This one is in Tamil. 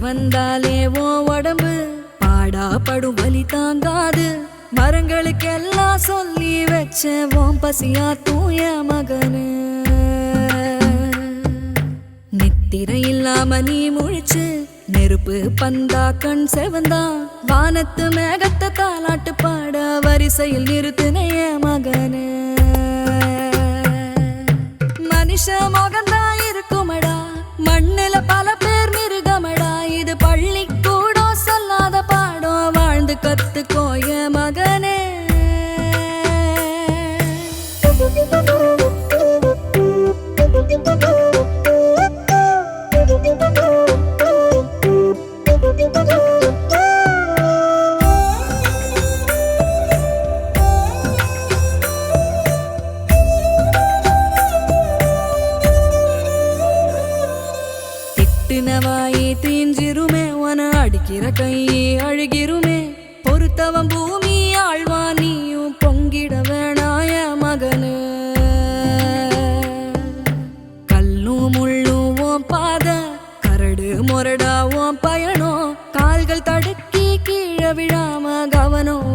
வந்தாலே ஓ உடம்பு பாடா படும் வலி தாங்காது. மரங்களுக்கெல்லாம் சொல்லி வச்ச ஓம் பசியா தூய மகனு. நித்திரை இல்லாம நீ முழிச்சு நெருப்பு பந்தா கண் செவந்தா வானத்து மேகத்தை தாலாட்டு பாட வரிசையில் நிறுத்தினைய மகனு. மனுஷ மகந்தா இருக்குமடா மண்ணில பல பேர் மிருகமடா. இது பள்ளி கூட சொல்லாத பாடம் வாழ்ந்து கத்துக்கோய மகனே. திட்டினவாயே தீஞ்சிருமே உன அடிக்கிற கையே அழுகிருமே. பொறுத்தவன் பூமி ஆழ்வா நீயும் பொங்கிட வேணாய மகனு. கல்லும் முள்ளும் ஓம் பாத கரடு முரடா ஓம் பயணம். கால்கள் தடுக்கி கீழே விழாம கவனம்